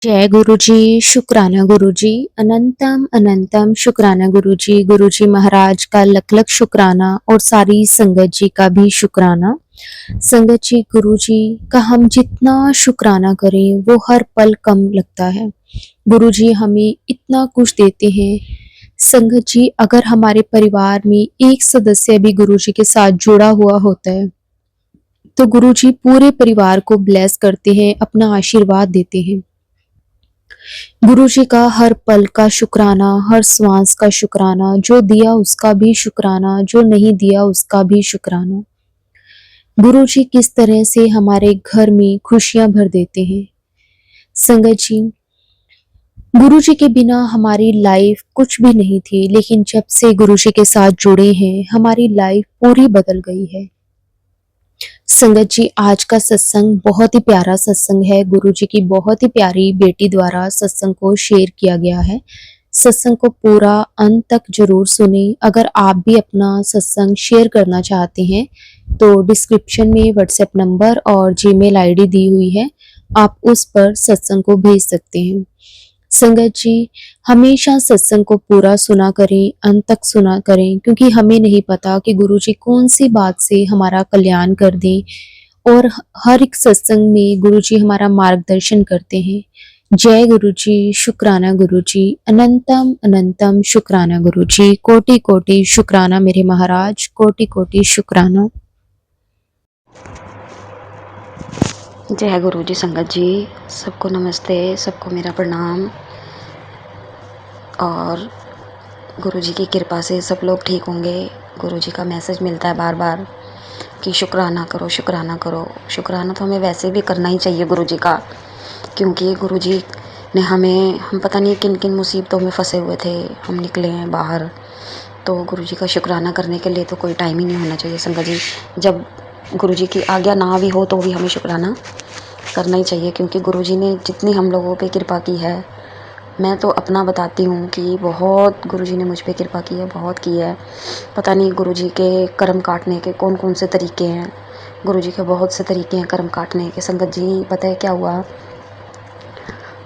जय गुरुजी, शुक्राना गुरुजी, अनंतम अनंतम शुक्राना गुरुजी। गुरुजी महाराज का लख लख शुक्राना और सारी संगत जी का भी शुक्राना। संगत जी, गुरुजी का हम जितना शुक्राना करें वो हर पल कम लगता है। गुरुजी हमें इतना कुछ देते हैं। संगत जी, अगर हमारे परिवार में एक सदस्य भी गुरुजी के साथ जुड़ा हुआ होता है तो गुरुजी पूरे परिवार को ब्लेस करते हैं, अपना आशीर्वाद देते हैं। गुरु जी का हर पल का शुक्राना, हर श्वास का शुक्राना, जो दिया उसका भी शुक्राना, जो नहीं दिया उसका भी शुक्राना। गुरु जी किस तरह से हमारे घर में खुशियां भर देते हैं। संगत जी, गुरु जी के बिना हमारी लाइफ कुछ भी नहीं थी, लेकिन जब से गुरु जी के साथ जुड़े हैं हमारी लाइफ पूरी बदल गई है। संगत जी, आज का सत्संग बहुत ही प्यारा सत्संग है। गुरु जी की बहुत ही प्यारी बेटी द्वारा सत्संग को शेयर किया गया है। सत्संग को पूरा अंत तक जरूर सुने। अगर आप भी अपना सत्संग शेयर करना चाहते हैं तो डिस्क्रिप्शन में व्हाट्सएप नंबर और जीमेल आईडी दी हुई है, आप उस पर सत्संग को भेज सकते हैं। संगत जी, हमेशा सत्संग को पूरा सुना करें, अंत तक सुना करें, क्योंकि हमें नहीं पता कि गुरु जी कौन सी बात से हमारा कल्याण कर दें। और हर एक सत्संग में गुरु जी हमारा मार्गदर्शन करते हैं। जय गुरु जी, शुक्राना गुरु जी, अनंतम अनंतम शुक्राना गुरु जी, कोटि कोटि शुक्राना मेरे महाराज, कोटि कोटि शुक्राना। जय गुरु जी। संगत जी सबको नमस्ते, सबको मेरा प्रणाम। और गुरु जी की कृपा से सब लोग ठीक होंगे। गुरु जी का मैसेज मिलता है बार बार कि शुक्राना करो, शुक्राना करो। शुक्राना तो हमें वैसे भी करना ही चाहिए गुरु जी का, क्योंकि गुरु जी ने हम पता नहीं किन किन मुसीबतों में फंसे हुए थे, हम निकले हैं बाहर। तो गुरु जी का शुक्राना करने के लिए तो कोई टाइम ही नहीं होना चाहिए संगत जी। जब गुरु जी की आज्ञा ना भी हो तो भी हमें शुक्राना करना ही चाहिए, क्योंकि गुरु जी ने जितनी हम लोगों पे कृपा की है, मैं तो अपना बताती हूँ कि बहुत गुरु जी ने मुझ पे कृपा की है, बहुत की है। पता नहीं गुरु जी के कर्म काटने के कौन कौन से तरीके हैं। गुरु जी के बहुत से तरीके हैं कर्म काटने के। संगत जी, पता है क्या हुआ,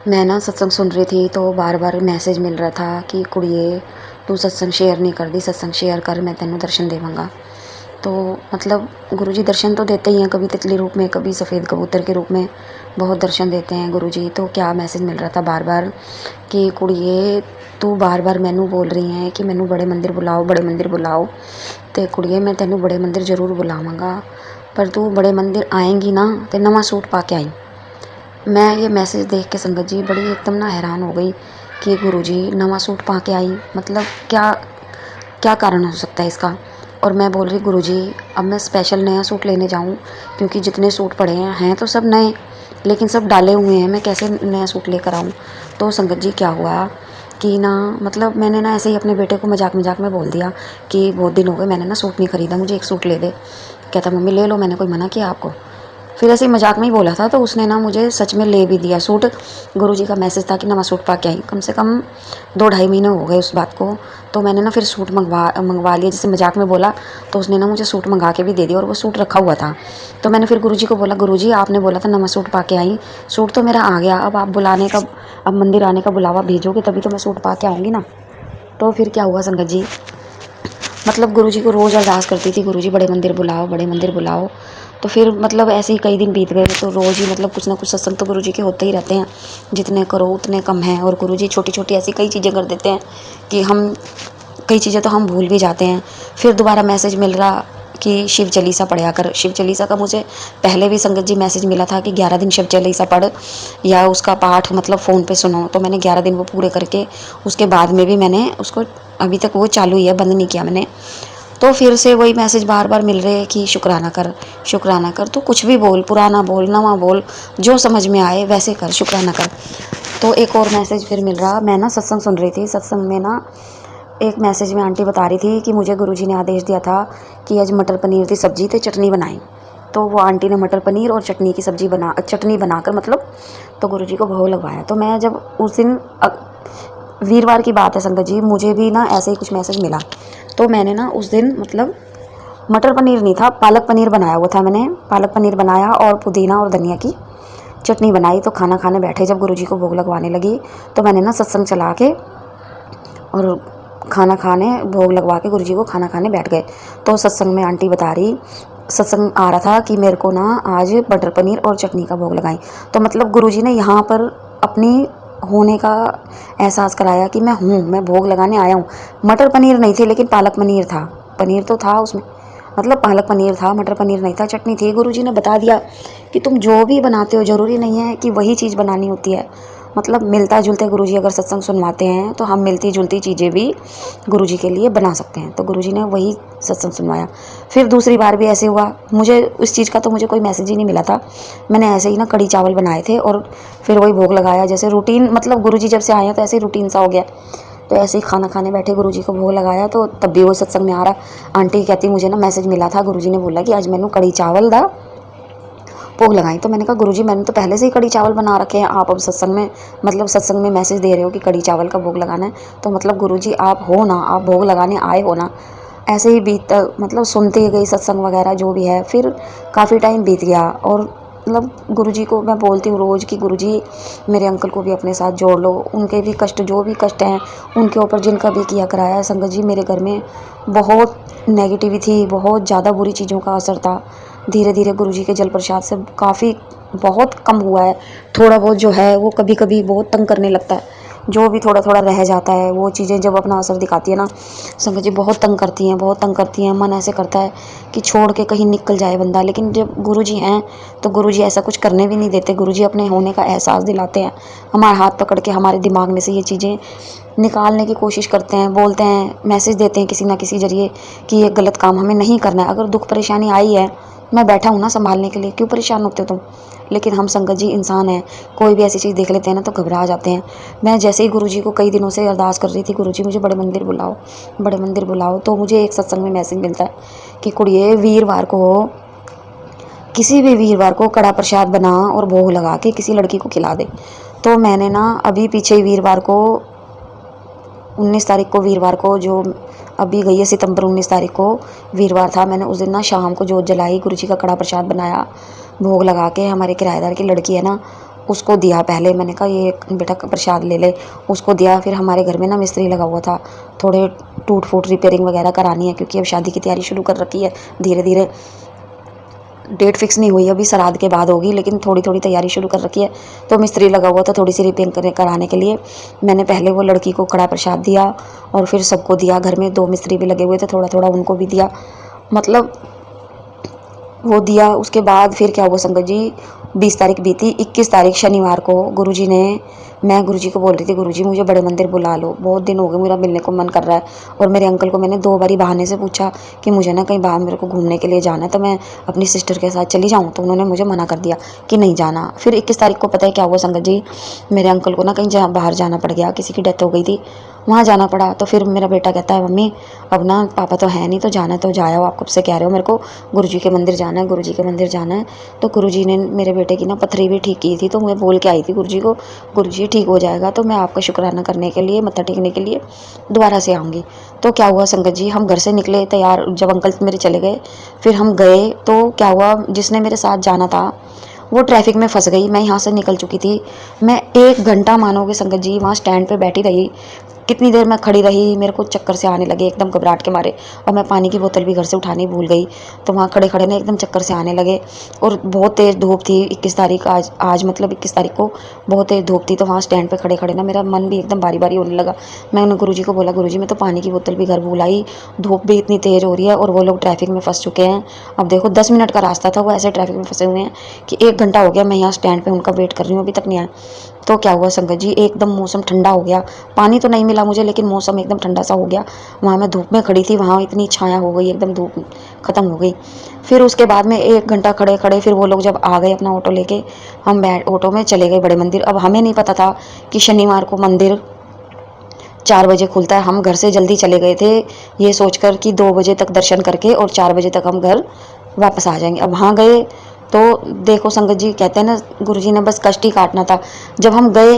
मैं ना सत्संग सुन रही थी तो बार बार मैसेज मिल रहा था कि कुड़िए तू सत्संग शेयर नहीं कर दी, सत्संग शेयर कर, मैं तेनों दर्शन देवांगा। तो मतलब गुरुजी दर्शन तो देते ही हैं, कभी तितली रूप में, कभी सफ़ेद कबूतर के रूप में, बहुत दर्शन देते हैं गुरुजी। तो क्या मैसेज मिल रहा था बार बार कि कुड़िए तू बार बार मैनू बोल रही हैं कि मैनू बड़े मंदिर बुलाओ, बड़े मंदिर बुलाओ। तो कुड़िए मैं तेनों बड़े मंदिर जरूर बुलावांगा, पर तू बड़े मंदिर आएंगी ना तो नवा सूट पा के आई। मैं ये मैसेज देख के संगत जी बड़ी एकदम ना हैरान हो गई कि गुरुजी नवा सूट पा के आई, मतलब क्या क्या कारण हो सकता है इसका। और मैं बोल रही गुरुजी अब मैं स्पेशल नया सूट लेने जाऊं, क्योंकि जितने सूट पड़े हैं तो सब नए, लेकिन सब डाले हुए हैं, मैं कैसे नया सूट लेकर आऊं। तो संगत जी क्या हुआ कि ना, मतलब मैंने ना ऐसे ही अपने बेटे को मजाक मजाक में बोल दिया कि बहुत दिन हो गए मैंने ना सूट नहीं खरीदा, मुझे एक सूट ले दे। कहता मम्मी ले लो, मैंने कोई मना किया आपको। फिर ऐसे ही मजाक में ही बोला था, तो उसने ना मुझे सच में ले भी दिया सूट। गुरुजी का मैसेज था कि नवा सूट पा के आई। कम से कम 2-2.5 महीने हो गए उस बात को। तो मैंने ना फिर सूट मंगवा लिया, जैसे मजाक में बोला तो उसने ना मुझे सूट मंगा के भी दे दिया, और वो सूट रखा हुआ था। तो मैंने फिर गुरुजी को बोला गुरुजी आपने बोला था नवा सूट पा के आई, सूट तो मेरा आ गया, अब आप बुलाने का, अब मंदिर आने का बुलावा भेजोगे तभी तो मैं सूट पा के आऊँगी ना। तो फिर क्या हुआ संगत जी, मतलब गुरुजी को रोज़ अरदास करती थी गुरुजी बड़े मंदिर बुलाओ, बड़े मंदिर बुलाओ। तो फिर मतलब ऐसे ही कई दिन बीत गए, तो रोज़ ही मतलब कुछ ना कुछ सत्संग तो गुरुजी के होते ही रहते हैं, जितने करो उतने कम हैं। और गुरुजी छोटी छोटी ऐसी कई चीज़ें कर देते हैं कि हम कई चीज़ें तो हम भूल भी जाते हैं। फिर दोबारा मैसेज मिल रहा कि शिव चालीसा पढ़ा कर। शिव चालीसा का मुझे पहले भी संगत जी मैसेज मिला था कि 11 दिन शिव चालीसा पढ़ या उसका पाठ मतलब फ़ोन पे सुनो। तो मैंने 11 दिन वो पूरे करके उसके बाद में भी मैंने उसको, अभी तक वो चालू ही है, बंद नहीं किया मैंने। तो फिर से वही मैसेज बार बार मिल रहे हैं कि शुक्राना कर, शुक्राना कर। तो कुछ भी बोल, पुराना बोल, नवा बोल, जो समझ में आए वैसे कर, शुक्राना कर। तो एक और मैसेज फिर मिल रहा, मैं ना सत्संग सुन रही थी, सत्संग में ना एक मैसेज में आंटी बता रही थी कि मुझे गुरुजी ने आदेश दिया था कि आज मटर पनीर की सब्जी तो चटनी बनाई। तो वो आंटी ने मटर पनीर और चटनी की सब्जी चटनी बनाकर मतलब तो गुरुजी को भोग लगवाया। तो मैं जब उस दिन वीरवार की बात है संगत जी, मुझे भी ना ऐसे ही कुछ मैसेज मिला। तो मैंने ना उस दिन मतलब मटर पनीर नहीं था, पालक पनीर बनाया हुआ था मैंने। पालक पनीर बनाया और पुदीना और धनिया की चटनी बनाई तो खाना खाने बैठे। जब गुरुजी को भोग लगवाने लगी तो मैंने ना सत्संग चला के और खाना खाने भोग लगवा के गुरुजी को खाना खाने बैठ गए। तो सत्संग में आंटी बता रही, सत्संग आ रहा था कि मेरे को ना आज बटर पनीर और चटनी का भोग लगाएं। तो मतलब गुरुजी ने यहाँ पर अपनी होने का एहसास कराया कि मैं हूँ, मैं भोग लगाने आया हूँ। मटर पनीर नहीं थे लेकिन पालक पनीर था। पनीर तो था उसमें, मतलब पालक पनीर था, मटर पनीर नहीं था, चटनी थी। गुरुजी ने बता दिया कि तुम जो भी बनाते हो ज़रूरी नहीं है कि वही चीज़ बनानी होती है। मतलब मिलता जुलते गुरुजी अगर सत्संग सुनवाते हैं तो हम मिलती जुलती चीज़ें भी गुरुजी के लिए बना सकते हैं। तो गुरुजी ने वही सत्संग सुनवाया। फिर दूसरी बार भी ऐसे हुआ, मुझे इस चीज़ का तो मुझे कोई मैसेज ही नहीं मिला था। मैंने ऐसे ही ना कड़ी चावल बनाए थे और फिर वही भोग लगाया। जैसे रूटीन, मतलब गुरुजी जब से आए हैं तो ऐसे ही रूटीन सा हो गया। तो ऐसे ही खाना खाने बैठे गुरुजी को भोग लगाया तो तब भी वो सत्संग में आ रहा। आंटी कहती मुझे ना मैसेज मिला था, गुरुजी ने बोला कि आज मैंने कड़ी चावल दा भोग लगाई। तो मैंने कहा गुरुजी मैंने तो पहले से ही कड़ी चावल बना रखे हैं, आप अब सत्संग में, मतलब सत्संग में मैसेज दे रहे हो कि कड़ी चावल का भोग लगाना है। तो मतलब गुरुजी आप हो ना, आप भोग लगाने आए हो ना। ऐसे ही मतलब सुनती गई सत्संग वगैरह जो भी है। फिर काफ़ी टाइम बीत गया और मतलब गुरुजी को मैं बोलती हूँ रोज़ कि गुरुजी मेरे अंकल को भी अपने साथ जोड़ लो, उनके भी कष्ट, जो भी कष्ट हैं उनके ऊपर जिनका भी किया कराया है। संगत जी मेरे घर में बहुत नेगेटिविटी, बहुत ज़्यादा बुरी चीज़ों का असर था। धीरे धीरे गुरुजी के जल प्रसाद से काफ़ी बहुत कम हुआ है। थोड़ा बहुत जो है वो कभी कभी बहुत तंग करने लगता है। जो भी थोड़ा थोड़ा रह जाता है वो चीज़ें जब अपना असर दिखाती है ना, संगत जी बहुत तंग करती हैं, बहुत तंग करती हैं। मन ऐसे करता है कि छोड़ के कहीं निकल जाए बंदा। लेकिन जब गुरुजी हैं तो गुरुजी ऐसा कुछ करने भी नहीं देते। गुरुजी अपने होने का एहसास दिलाते हैं, हमारे हाथ पकड़ के हमारे दिमाग में से ये चीज़ें निकालने की कोशिश करते हैं, बोलते हैं, मैसेज देते हैं किसी ना किसी जरिए कि ये गलत काम हमें नहीं करना है। अगर दुख परेशानी आई है, मैं बैठा हूँ ना संभालने के लिए, क्यों परेशान होते हो तुम? लेकिन हम संगत जी इंसान हैं, कोई भी ऐसी चीज़ देख लेते हैं ना तो घबरा जाते हैं। मैं जैसे ही गुरुजी को कई दिनों से अरदास कर रही थी, गुरुजी मुझे बड़े मंदिर बुलाओ, बड़े मंदिर बुलाओ। तो मुझे एक सत्संग में मैसेज मिलता है कि कुड़िए वीरवार को, किसी भी वीरवार को कड़ा प्रसाद बना और भोग लगा के किसी लड़की को खिला दे। तो मैंने ना अभी पीछे वीरवार को 19 तारीख को, वीरवार को जो अभी गई है सितंबर 19 तारीख को वीरवार था, मैंने उस दिन ना शाम को जोत जलाई, गुरुजी का कड़ा प्रसाद बनाया, भोग लगा के हमारे किराएदार की लड़की है ना उसको दिया। पहले मैंने कहा ये बेटा प्रसाद ले ले, उसको दिया। फिर हमारे घर में ना मिस्त्री लगा हुआ था, थोड़े टूट फूट रिपेयरिंग वगैरह करानी है क्योंकि अब शादी की तैयारी शुरू कर रखी है। धीरे धीरे डेट फिक्स नहीं हुई, अभी श्राद्ध के बाद होगी, लेकिन थोड़ी थोड़ी तैयारी शुरू कर रखी है। तो मिस्त्री लगा हुआ था थोड़ी सी रिपेयरिंग कराने के लिए। मैंने पहले वो लड़की को कड़ा प्रसाद दिया और फिर सबको दिया। घर में 2 मिस्त्री भी लगे हुए थे, थोड़ा थोड़ा उनको भी दिया, मतलब वो दिया। उसके बाद फिर क्या हुआ संगत जी, 20 तारीख बीती, 21 तारीख शनिवार को गुरुजी ने, मैं गुरुजी को बोल रही थी गुरुजी मुझे बड़े मंदिर बुला लो, बहुत दिन हो गए मेरा मिलने को मन कर रहा है। और मेरे अंकल को मैंने 2 बारी बहाने से पूछा कि मुझे ना कहीं बाहर मेरे को घूमने के लिए जाना है तो मैं अपनी सिस्टर के साथ चली जाऊँ, तो उन्होंने मुझे मना कर दिया कि नहीं जाना। फिर 21 तारीख को पता है क्या हुआ संगत जी, मेरे अंकल को ना कहीं बाहर जाना पड़ गया, किसी की डेथ हो गई थी, वहाँ जाना पड़ा। तो फिर मेरा बेटा कहता है मम्मी अब ना पापा तो है नहीं, तो जाना तो जाया हो, आप कब से कह रहे हो मेरे को गुरुजी के मंदिर जाना है, गुरुजी के मंदिर जाना है। तो गुरुजी ने मेरे बेटे की ना पथरी भी ठीक की थी, तो मैं बोल के आई थी गुरुजी को, गुरुजी ठीक हो जाएगा तो मैं आपका शुक्राना करने के लिए, मत्था टेकने के लिए दोबारा से आऊँगी। तो क्या हुआ संगत जी, हम घर से निकले तैयार, जब अंकल मेरे चले गए फिर हम गए तो क्या हुआ, जिसने मेरे साथ जाना था वो ट्रैफिक में फंस गई। मैं यहाँ से निकल चुकी थी, मैं 1 घंटा मानोगे संगत जी वहाँ स्टैंड पे बैठी रही। कितनी देर मैं खड़ी रही, मेरे को चक्कर से आने लगे एकदम घबराहट के मारे, और मैं पानी की बोतल भी घर से उठानी भूल गई। तो वहाँ खड़े खड़े ना एकदम चक्कर से आने लगे और बहुत तेज़ धूप थी। 21 तारीख आज मतलब 21 तारीख को बहुत तेज़ धूप थी। तो वहाँ स्टैंड पे खड़े खड़े ना मेरा मन भी एकदम भारी भारी होने लगा। मैंने गुरुजी को बोला गुरुजी मैं तो पानी की बोतल भी घर भूल आई, धूप भी इतनी तेज़ हो रही है और वो लोग ट्रैफिक में फंस चुके हैं। अब देखो 10 मिनट का रास्ता था, वो ऐसे ट्रैफिक में फंसे हुए हैं कि 1 घंटा हो गया मैं यहाँ स्टैंड पर उनका वेट कर रही हूँ, अभी तक नहीं आया। तो क्या हुआ संगत जी, एकदम मौसम ठंडा हो गया, पानी तो नहीं मिला मुझे लेकिन मौसम एकदम ठंडा सा हो गया। वहाँ मैं धूप में खड़ी थी, वहाँ इतनी छाया हो गई, एकदम धूप ख़त्म हो गई। फिर उसके बाद में 1 घंटा खड़े खड़े फिर वो लोग जब आ गए अपना ऑटो लेके, हम ऑटो में चले गए बड़े मंदिर। अब हमें नहीं पता था कि शनिवार को मंदिर 4 बजे खुलता है। हम घर से जल्दी चले गए थे ये सोचकर कि 2 बजे तक दर्शन करके और 4 बजे तक हम घर वापस आ जाएंगे। अब वहाँ गए तो देखो संगत जी, कहते हैं ना गुरुजी ने बस कष्ट ही काटना था। जब हम गए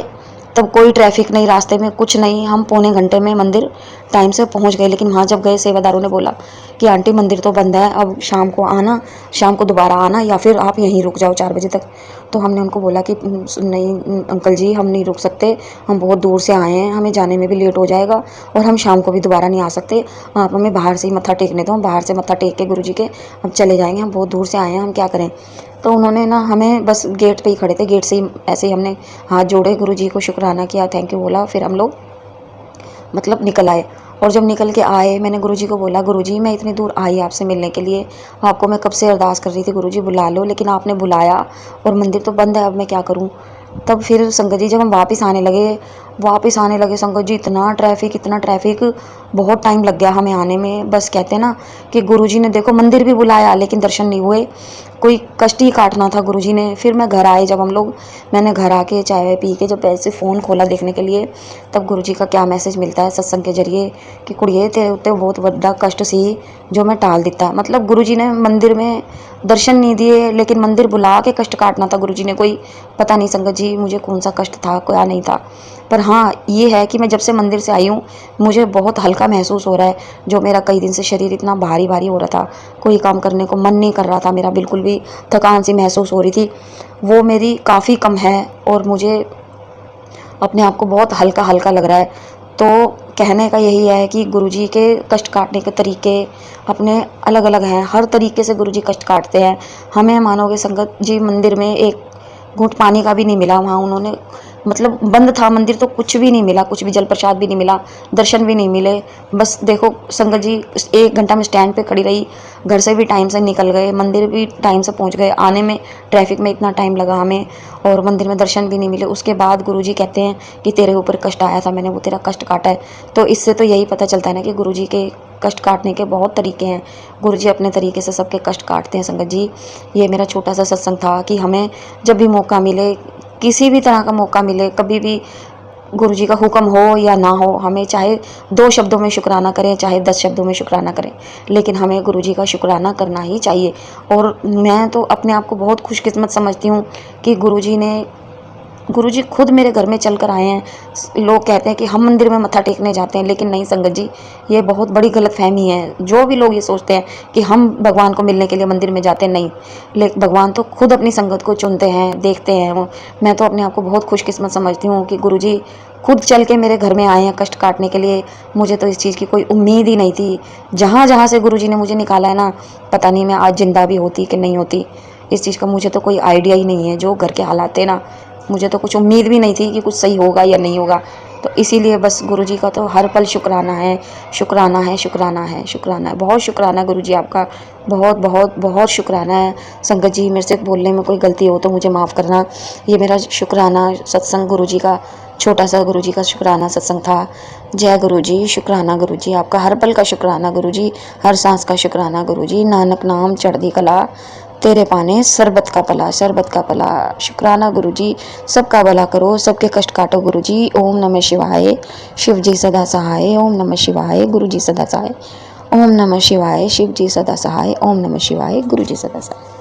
तब कोई ट्रैफिक नहीं, रास्ते में कुछ नहीं, हम पौने घंटे में मंदिर टाइम से पहुंच गए, लेकिन वहाँ जब गए सेवादारों ने बोला कि आंटी मंदिर तो बंद है, अब शाम को आना, शाम को दोबारा आना या फिर आप यहीं रुक जाओ 4 बजे तक। तो हमने उनको बोला कि नहीं अंकल जी, हम नहीं रुक सकते, हम बहुत दूर से आए हैं, हमें जाने में भी लेट हो जाएगा और हम शाम को भी दोबारा नहीं आ सकते, आप हमें बाहर से ही मत्था टेकने दो, हम बाहर से मत्था टेक के गुरुजी के हम चले जाएंगे, हम बहुत दूर से आए हैं, हम क्या करें। तो उन्होंने ना हमें बस गेट पे ही खड़े थे, गेट से ही ऐसे ही हमने हाथ जोड़े, गुरुजी को शुक्राना किया, थैंक यू बोला, फिर हम लोग मतलब निकल आए। और जब निकल के आए मैंने गुरुजी को बोला, गुरुजी मैं इतनी दूर आई आपसे मिलने के लिए, आपको मैं कब से अरदास कर रही थी गुरुजी बुला लो, लेकिन आपने बुलाया और मंदिर तो बंद है, अब मैं क्या करूं। तब फिर संगत जी जब हम वापस आने लगे संगत जी, इतना ट्रैफिक, बहुत टाइम लग गया हमें आने में। बस कहते हैं ना कि गुरुजी ने देखो मंदिर भी बुलाया लेकिन दर्शन नहीं हुए, कोई कष्ट ही काटना था गुरुजी ने। फिर मैं घर आए जब हम लोग, मैंने घर आके चाय वाय पी के जब ऐसे फ़ोन खोला देखने के लिए, तब गुरुजी का क्या मैसेज मिलता है सत्संग के जरिए कि कुड़िए तेरे उत्ते बहुत बड़ा कष्ट सी जो मैं टाल दिता। मतलब गुरुजी ने मंदिर में दर्शन नहीं दिए लेकिन मंदिर बुला के कष्ट काटना था गुरुजी ने। कोई पता नहीं संगत जी मुझे कौन सा कष्ट था क्या नहीं था, पर हाँ ये है कि मैं जब से मंदिर से आई हूँ मुझे बहुत हल्का महसूस हो रहा है। जो मेरा कई दिन से शरीर इतना भारी भारी हो रहा था, कोई काम करने को मन नहीं कर रहा था मेरा, बिल्कुल भी थकान सी महसूस हो रही थी, वो मेरी काफ़ी कम है और मुझे अपने आप को बहुत हल्का हल्का लग रहा है। तो कहने का यही है कि गुरुजी के कष्ट काटने के तरीके अपने अलग अलग हैं, हर तरीके से गुरुजी कष्ट काटते हैं। हमें मानोगे संगत जी मंदिर में एक घूंट पानी का भी नहीं मिला, वहाँ उन्होंने मतलब बंद था मंदिर तो कुछ भी नहीं मिला, कुछ भी जल प्रसाद भी नहीं मिला, दर्शन भी नहीं मिले। बस देखो संगत जी 1 घंटा में स्टैंड पे खड़ी रही, घर से भी टाइम से निकल गए, मंदिर भी टाइम से पहुंच गए, आने में ट्रैफिक में इतना टाइम लगा हमें और मंदिर में दर्शन भी नहीं मिले। उसके बाद गुरुजी कहते हैं कि तेरे ऊपर कष्ट आया था, मैंने वो तेरा कष्ट काटा है। तो इससे तो यही पता चलता है ना कि गुरुजी के कष्ट काटने के बहुत तरीके हैं, गुरुजी अपने तरीके से सबके कष्ट काटते हैं संगत जी। ये मेरा छोटा सा सत्संग था कि हमें जब भी मौका मिले, किसी भी तरह का मौका मिले, कभी भी गुरुजी का हुक्म हो या ना हो, हमें चाहे 2 शब्दों में शुक्राना करें चाहे 10 शब्दों में शुक्राना करें, लेकिन हमें गुरुजी का शुक्राना करना ही चाहिए। और मैं तो अपने आप को बहुत खुशकिस्मत समझती हूँ कि गुरुजी खुद मेरे घर में चल कर आए हैं। लोग कहते हैं कि हम मंदिर में मत्था टेकने जाते हैं, लेकिन नहीं संगत जी, ये बहुत बड़ी गलतफहमी है। जो भी लोग ये सोचते हैं कि हम भगवान को मिलने के लिए मंदिर में जाते हैं, नहीं, लेकिन भगवान तो खुद अपनी संगत को चुनते हैं, देखते हैं। मैं तो अपने आप को बहुत खुशकिस्मत समझती हूँ कि गुरुजी खुद चल के मेरे घर में आए हैं कष्ट काटने के लिए। मुझे तो इस चीज़ की कोई उम्मीद ही नहीं थी। जहाँ जहाँ से गुरुजी ने मुझे निकाला है ना, पता नहीं मैं आज जिंदा भी होती कि नहीं होती, इस चीज़ का मुझे तो कोई आइडिया ही नहीं है। जो घर के हालात थे ना, मुझे तो कुछ उम्मीद भी नहीं थी कि कुछ सही होगा या नहीं होगा। तो इसीलिए बस गुरुजी का तो हर पल शुक्राना है, शुक्राना है, शुक्राना है, शुक्राना है। बहुत शुक्राना है गुरुजी आपका, बहुत बहुत बहुत शुक्राना है। संगत जी मेरे से बोलने में कोई गलती हो तो मुझे माफ़ करना। ये मेरा शुक्राना सत्संग गुरुजी का, छोटा सा गुरुजी का शुक्राना सत्संग था। जय गुरुजी, शुक्राना गुरुजी आपका, हर पल का शुक्राना गुरुजी, हर सांस का शुक्राना गुरुजी। नानक नाम चढ़दी कला, तेरे पाने सरबत का भला, सरबत का भला। शुक्राना गुरुजी, सबका भला करो, सबके कष्ट काटो गुरुजी। ओम नमः शिवाय, शिव जी सदा सहाय। ओम नमः शिवाय, गुरुजी सदा सहाय। ओम नमः शिवाय, शिव जी सदा सहाय। ओम नमः शिवाय, गुरुजी सदा सहाय।